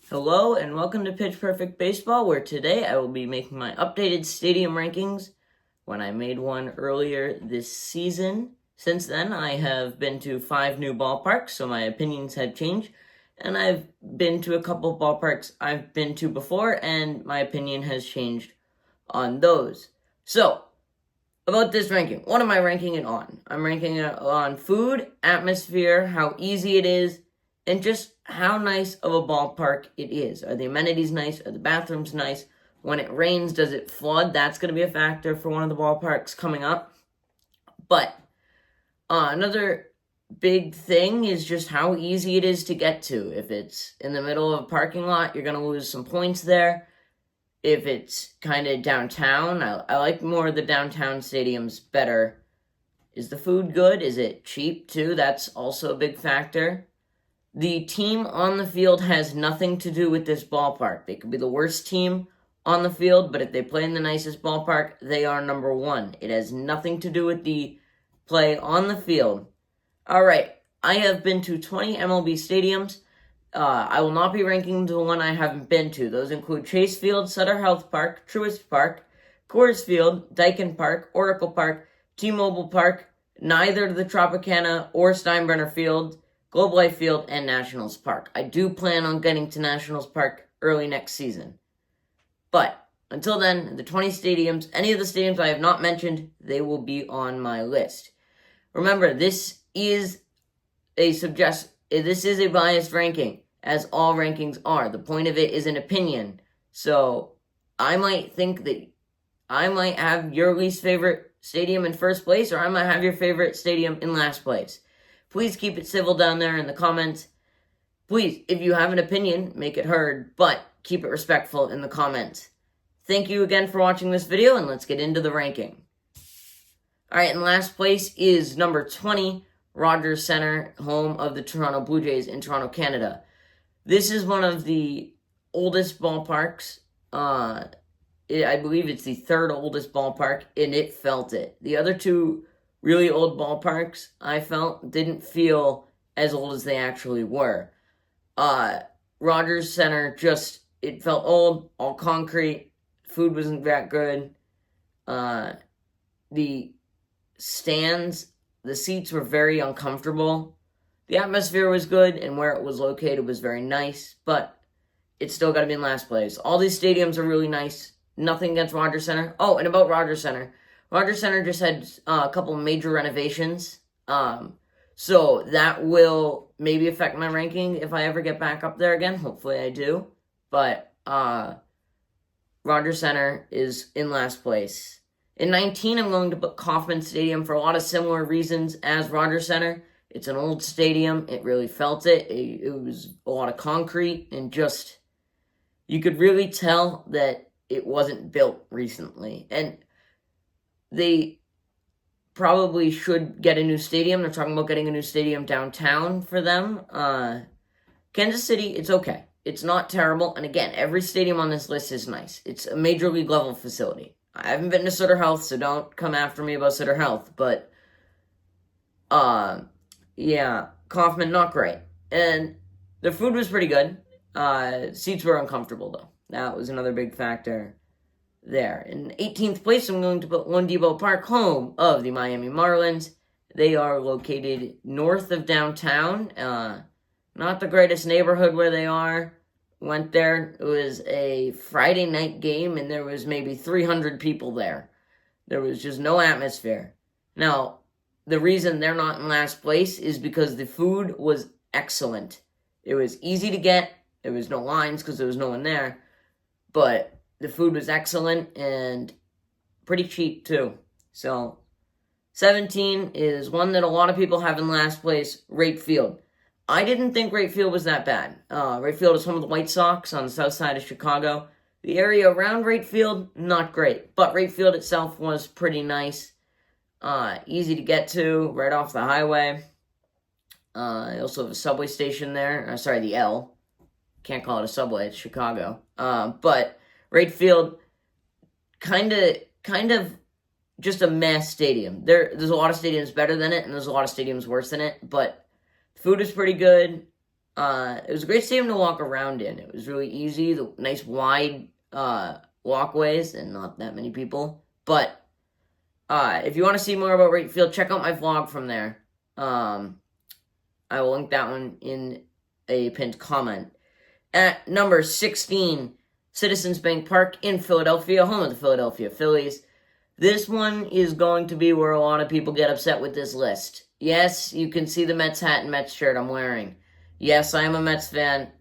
Hello and welcome to Pitch Perfect Baseball, where today I will be making my updated stadium rankings when I made one earlier this season. Since then, I have been to 5 new ballparks, so my opinions have changed, and I've been to a couple of ballparks I've been to before, and my opinion has changed on those. So, about this ranking, what am I ranking it on? I'm ranking it on food, atmosphere, how easy it is, and just how nice of a ballpark it is. Are the amenities nice? Are the bathrooms nice? When it rains, does it flood? That's going to be a factor for one of the ballparks coming up. But another big thing is just how easy it is to get to. If it's in the middle of a parking lot, you're going to lose some points there. If it's kind of downtown, I like more of the downtown stadiums better. Is the food good? Is it cheap too? That's also a big factor. The team on the field has nothing to do with this ballpark. They could be the worst team on the field, but if they play in the nicest ballpark, they are number one. It has nothing to do with the play on the field. All right, I have been to 20 MLB stadiums. I will not be ranking the one I haven't been to. Those include Chase Field, Sutter Health Park, Truist Park, Coors Field, Daikin Park, Oracle Park, T-Mobile Park, neither the Tropicana or Steinbrenner Field, Globe Life Field, and Nationals Park. I do plan on getting to Nationals Park early next season. But until then, the 20 stadiums, any of the stadiums I have not mentioned, they will be on my list. Remember, this is a biased ranking, as all rankings are. The point of it is an opinion. So I might think that I might have your least favorite stadium in first place, or I might have your favorite stadium in last place. Please keep it civil down there in the comments. Please, if you have an opinion, make it heard, but keep it respectful in the comments. Thank you again for watching this video, and let's get into the ranking. Alright, in last place is number 20, Rogers Centre, home of the Toronto Blue Jays in Toronto, Canada. This is one of the oldest ballparks. I believe it's the third oldest ballpark, and it felt it. The other two really old ballparks, I felt, didn't feel as old as they actually were. Rogers Centre it felt old, all concrete, food wasn't that good. The stands, the seats were very uncomfortable. The atmosphere was good, and where it was located was very nice, but it's still got to be in last place. All these stadiums are really nice. Nothing against Rogers Centre. Oh, and about Rogers Centre. Rogers Centre just had a couple major renovations, so that will maybe affect my ranking if I ever get back up there again. Hopefully I do, but Rogers Centre is in last place. In 19, I'm going to put Kauffman Stadium for a lot of similar reasons as Rogers Centre. It's an old stadium. It really felt it. It was a lot of concrete, and just, you could really tell that it wasn't built recently. And they probably should get a new stadium. They're talking about getting a new stadium downtown for them. Kansas City, it's okay. It's not terrible. And again, every stadium on this list is nice. It's a major league level facility. I haven't been to Sutter Health, so don't come after me about Sutter Health. But, yeah, Kauffman, not great. And the food was pretty good. Seats were uncomfortable, though. That was another big factor there. In 18th place, I'm going to put loanDepot Park, home of the Miami Marlins. They are located north of downtown. Not the greatest neighborhood where they are. Went there. It was a Friday night game, and there was maybe 300 people there. There was just no atmosphere. Now, the reason they're not in last place is because the food was excellent. It was easy to get. There was no lines because there was no one there. But the food was excellent and pretty cheap, too. So, 17 is one that a lot of people have in last place, Wright Field. I didn't think Wright Field was that bad. Wright Field is home of the White Sox on the south side of Chicago. The area around Wright Field, not great. But Wright Field itself was pretty nice. Easy to get to, right off the highway. They also have a subway station there. The L. Can't call it a subway, it's Chicago. But Wright Field, kind of just a mess stadium. There's a lot of stadiums better than it, and there's a lot of stadiums worse than it, but food is pretty good. It was a great stadium to walk around in. It was really easy, the nice wide walkways, and not that many people. But if you want to see more about Wright Field, check out my vlog from there. I will link that one in a pinned comment. At number 16, Citizens Bank Park in Philadelphia, home of the Philadelphia Phillies. This one is going to be where a lot of people get upset with this list. Yes, you can see the Mets hat and Mets shirt I'm wearing. Yes, I am a Mets fan.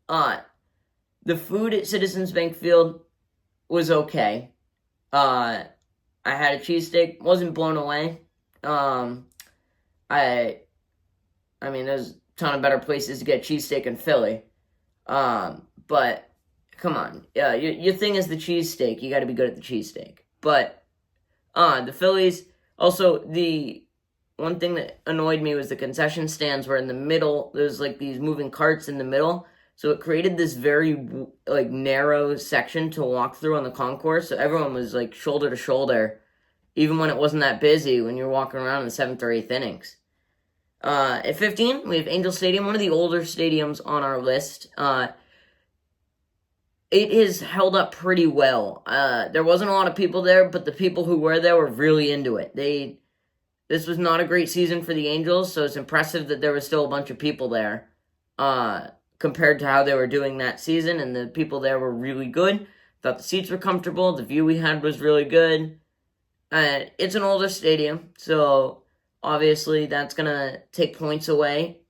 The food at Citizens Bank Field was okay. I had a cheesesteak, wasn't blown away. I mean, there's a ton of better places to get cheesesteak in Philly. But come on, your thing is the cheesesteak. You got to be good at the cheesesteak. But the Phillies. Also, the one thing that annoyed me was the concession stands were in the middle. There's like these moving carts in the middle, so it created this very like narrow section to walk through on the concourse. So everyone was like shoulder to shoulder, even when it wasn't that busy. When you're walking around in the 7th or 8th innings. At 15, we have Angel Stadium, one of the older stadiums on our list. It has held up pretty well. There wasn't a lot of people there, but the people who were there were really into it. This was not a great season for the Angels, so it's impressive that there was still a bunch of people there, compared to how they were doing that season, and the people there were really good. Thought the seats were comfortable, the view we had was really good. It's an older stadium, so obviously that's going to take points away,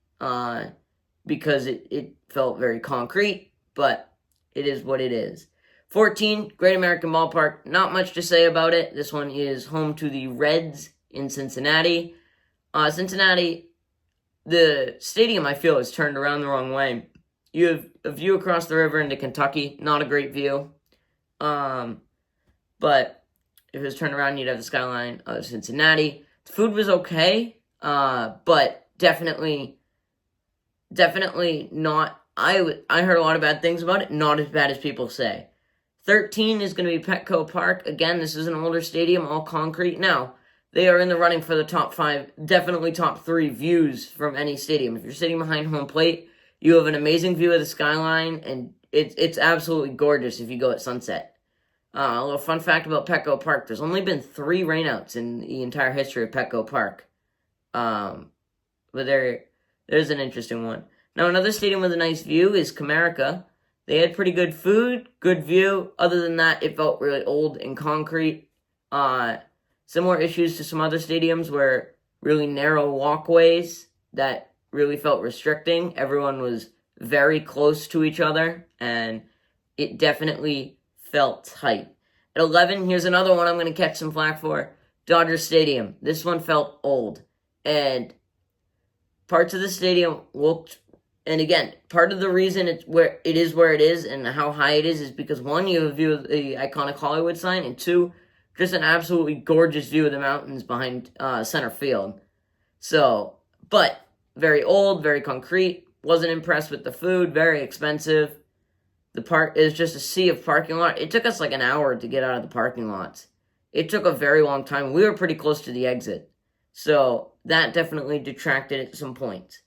because it felt very concrete, but it is what it is. 14, Great American Ballpark. Not much to say about it. This one is home to the Reds in Cincinnati. Cincinnati, the stadium, I feel, is turned around the wrong way. You have a view across the river into Kentucky. Not a great view. But if it was turned around, you'd have the skyline of Cincinnati. The food was okay, but definitely not. I heard a lot of bad things about it. Not as bad as people say. 13 is going to be Petco Park. Again, this is an older stadium, all concrete. Now, they are in the running for the top 5, definitely top 3 views from any stadium. If you're sitting behind home plate, you have an amazing view of the skyline, and it's absolutely gorgeous if you go at sunset. A little fun fact about Petco Park: there's only been 3 rainouts in the entire history of Petco Park. But there's an interesting one. Now, another stadium with a nice view is Comerica. They had pretty good food, good view. Other than that, it felt really old and concrete. Similar issues to some other stadiums where really narrow walkways that really felt restricting. Everyone was very close to each other, and it definitely felt tight. At 11, here's another one I'm going to catch some flack for. Dodger Stadium. This one felt old, and parts of the stadium looked... And again, part of the reason it is where it is and how high it is because, one, you have a view of the iconic Hollywood sign, and 2, just an absolutely gorgeous view of the mountains behind center field. So, but very old, very concrete. Wasn't impressed with the food. Very expensive. The park is just a sea of parking lot. It took us like an hour to get out of the parking lots. It took a very long time. We were pretty close to the exit. So that definitely detracted at some points.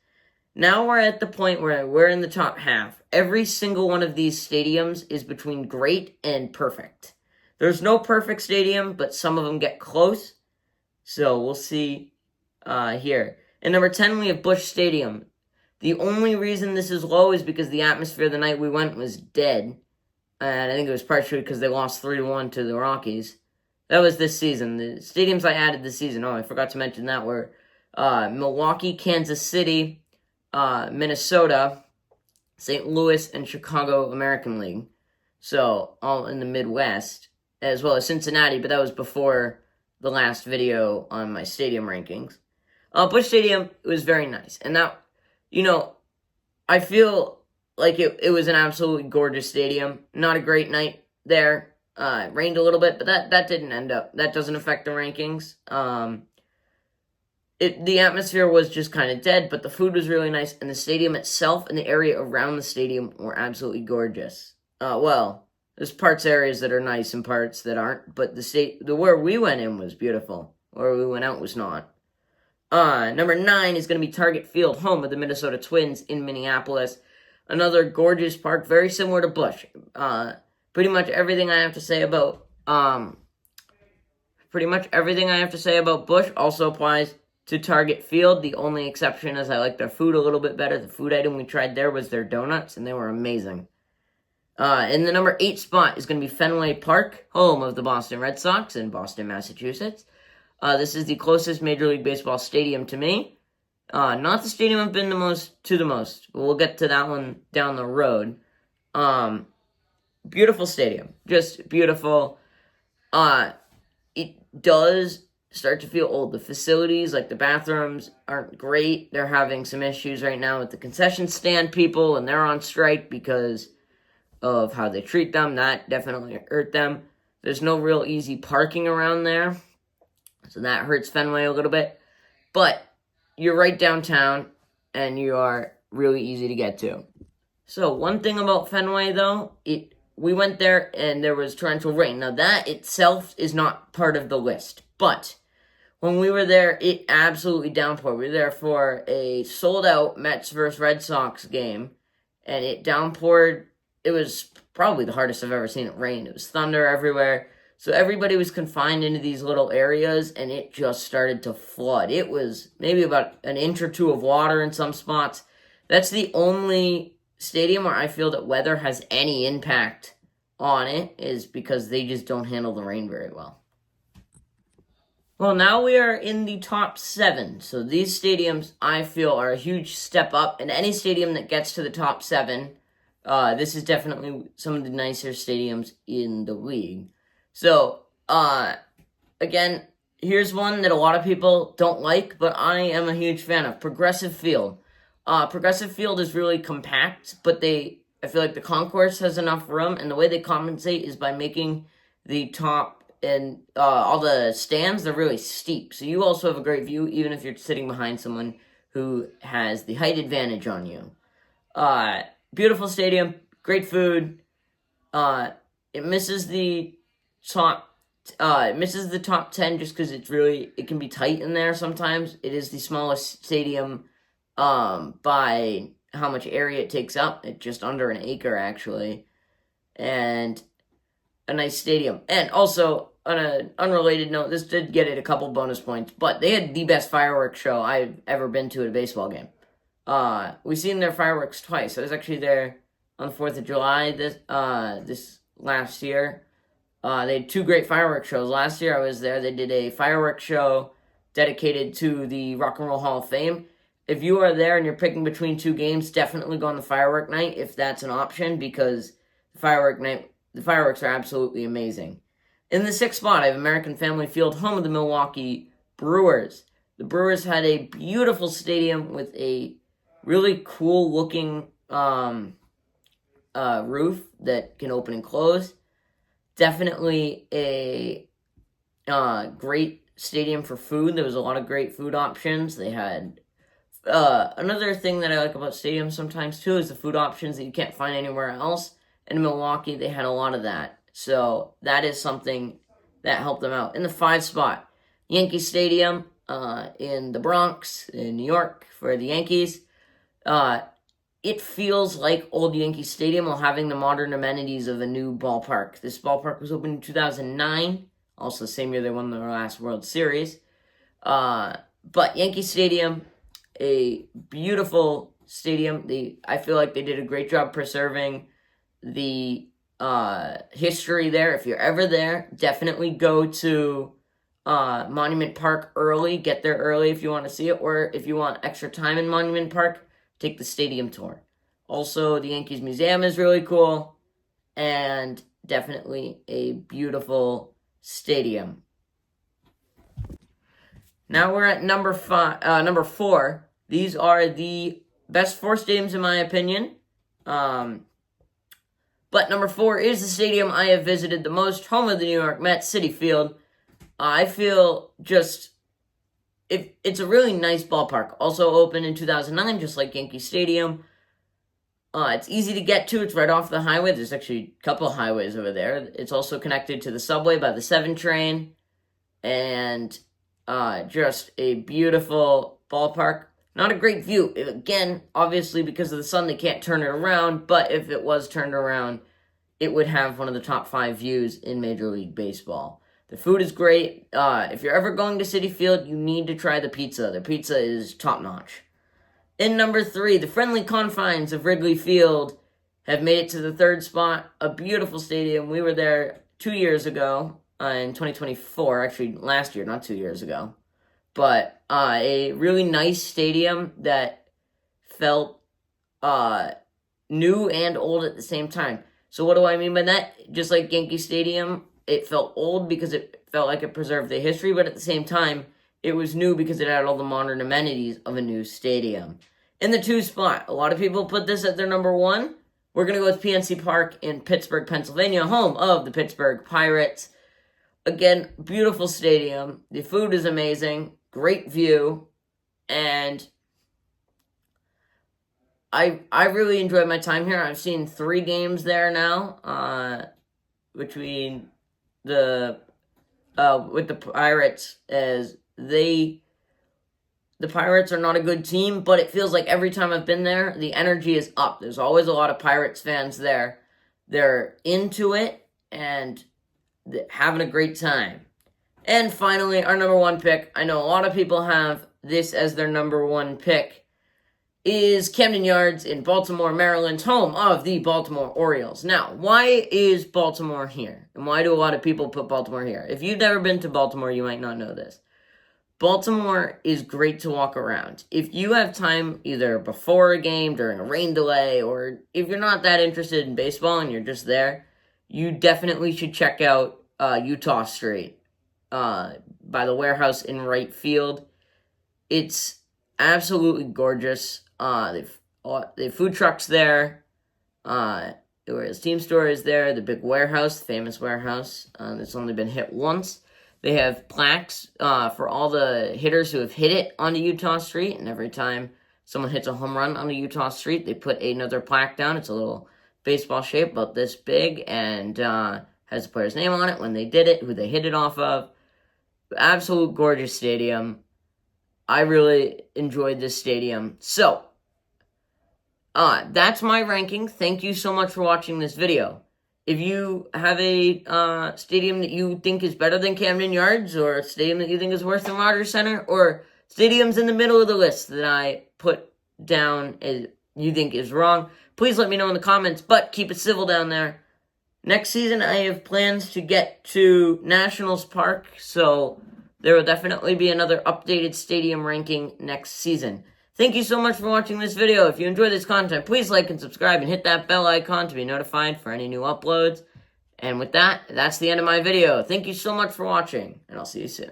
Now we're at the point where we're in the top half. Every single one of these stadiums is between great and perfect. There's no perfect stadium, but some of them get close. So we'll see here. At number 10, we have Busch Stadium. The only reason this is low is because the atmosphere the night we went was dead. And I think it was partially because they lost 3-1 to the Rockies. That was this season. The stadiums I added this season, I forgot to mention that, were Milwaukee, Kansas City, Minnesota, St. Louis, and Chicago American League. So, all in the Midwest, as well as Cincinnati, but that was before the last video on my stadium rankings. Busch Stadium was very nice. And that, I feel like it was an absolutely gorgeous stadium. Not a great night there. It rained a little bit, but that didn't end up. That doesn't affect the rankings. The atmosphere was just kind of dead, but the food was really nice, and the stadium itself and the area around the stadium were absolutely gorgeous. Well, there's areas that are nice and parts that aren't, but where we went in was beautiful. Where we went out was not. Number 9 is going to be Target Field, home of the Minnesota Twins in Minneapolis. Another gorgeous park, very similar to Busch. Pretty much everything I have to say about Busch also applies to Target Field. The only exception is I like their food a little bit better. The food item we tried there was their donuts, and they were amazing. In the number 8 spot is going to be Fenway Park, home of the Boston Red Sox in Boston, Massachusetts. This is the closest Major League Baseball stadium to me. Not the stadium I've been to the most, but we'll get to that one down the road. Beautiful stadium, just beautiful. It does start to feel old. The facilities, like the bathrooms, aren't great. They're having some issues right now with the concession stand people, and they're on strike because of how they treat them. That definitely hurt them. There's no real easy parking around there, so that hurts Fenway a little bit. But you're right downtown, and you are really easy to get to. So one thing about Fenway, though, we went there, and there was torrential rain. Now, that itself is not part of the list, but when we were there, it absolutely downpoured. We were there for a sold-out Mets versus Red Sox game, and it downpoured. It was probably the hardest I've ever seen it rain. It was thunder everywhere. So everybody was confined into these little areas, and it just started to flood. It was maybe about an inch or two of water in some spots. That's the only stadium where I feel that weather has any impact on it, is because they just don't handle the rain very well. Well, now we are in the top 7. So these stadiums, I feel, are a huge step up. And any stadium that gets to the top 7, this is definitely some of the nicer stadiums in the league. So, again, here's one that a lot of people don't like, but I am a huge fan of. Progressive Field. Progressive Field is really compact, but I feel like the concourse has enough room, and the way they compensate is by making the top and all the stands, they're really steep. So you also have a great view, even if you're sitting behind someone who has the height advantage on you. Beautiful stadium, great food. It misses the top 10 just because it can be tight in there sometimes. It is the smallest stadium by how much area it takes up. It's just under an acre, actually. And a nice stadium. And also, on an unrelated note, this did get it a couple bonus points, but they had the best fireworks show I've ever been to at a baseball game. We've seen their fireworks twice. I was actually there on the 4th of July this last year. They had 2 great fireworks shows. Last year I was there. They did a fireworks show dedicated to the Rock and Roll Hall of Fame. If you are there and you're picking between 2 games, definitely go on the firework night if that's an option, because the fireworks are absolutely amazing. In the 6th spot, I have American Family Field, home of the Milwaukee Brewers. The Brewers had a beautiful stadium with a really cool looking roof that can open and close. Definitely a great stadium for food. There was a lot of great food options. They had another thing that I like about stadiums sometimes too is the food options that you can't find anywhere else. In Milwaukee, they had a lot of that. So that is something that helped them out. In the 5th spot, Yankee Stadium in the Bronx, in New York, for the Yankees. It feels like old Yankee Stadium while having the modern amenities of a new ballpark. This ballpark was opened in 2009, also the same year they won their last World Series. But Yankee Stadium, a beautiful stadium. I feel like they did a great job preserving the history there. If you're ever there, definitely go to Monument Park early. Get there early if you want to see it, or if you want extra time in Monument Park, take the stadium tour. Also, the Yankees Museum is really cool, and definitely a beautiful stadium. Now we're at number 4. These are the best 4 stadiums in my opinion. But number 4 is the stadium I have visited the most, home of the New York Mets, Citi Field. I feel it's a really nice ballpark. Also opened in 2009, just like Yankee Stadium. It's easy to get to. It's right off the highway. There's actually a couple highways over there. It's also connected to the subway by the 7 train. And Just a beautiful ballpark. Not a great view. Again, obviously because of the sun, they can't turn it around, but if it was turned around, it would have one of the top 5 views in Major League Baseball. The food is great. If you're ever going to Citi Field, you need to try the pizza. The pizza is top-notch. In number 3, the friendly confines of Wrigley Field have made it to the 3rd spot. A beautiful stadium. We were there 2 years ago, in 2024. Actually, last year, not 2 years ago. But a really nice stadium that felt new and old at the same time. So what do I mean by that? Just like Yankee Stadium, it felt old because it felt like it preserved the history, but at the same time, it was new because it had all the modern amenities of a new stadium. In the 2 spot, a lot of people put this at their number 1. We're going to go with PNC Park in Pittsburgh, Pennsylvania, home of the Pittsburgh Pirates. Again, beautiful stadium. The food is amazing. Great view. And I really enjoyed my time here. I've seen 3 games there now, between the with the Pirates, as the Pirates are not a good team, but it feels like every time I've been there, the energy is up. There's always a lot of Pirates fans there. They're into it and having a great time. And finally, our number 1 pick, I know a lot of people have this as their number 1 pick, is Camden Yards in Baltimore, Maryland, home of the Baltimore Orioles. Now, why is Baltimore here? And why do a lot of people put Baltimore here? If you've never been to Baltimore, you might not know this. Baltimore is great to walk around. If you have time either before a game, during a rain delay, or if you're not that interested in baseball and you're just there, you definitely should check out Utah Street by the warehouse in right field. It's absolutely gorgeous. They have food trucks there. The team store is there. The big warehouse, the famous warehouse, that's only been hit once. They have plaques for all the hitters who have hit it onto Utah Street, and every time someone hits a home run onto Utah Street, they put another plaque down. It's a little baseball shape, about this big, and has the player's name on it, when they did it, who they hit it off of. Absolute gorgeous stadium. I really enjoyed this stadium. So, that's my ranking. Thank you so much for watching this video. If you have a stadium that you think is better than Camden Yards, or a stadium that you think is worse than Rogers Center, or stadiums in the middle of the list that I put down as you think is wrong, please let me know in the comments, but keep it civil down there. Next season, I have plans to get to Nationals Park, so there will definitely be another updated stadium ranking next season. Thank you so much for watching this video. If you enjoy this content, please like and subscribe and hit that bell icon to be notified for any new uploads. And with that, that's the end of my video. Thank you so much for watching, and I'll see you soon.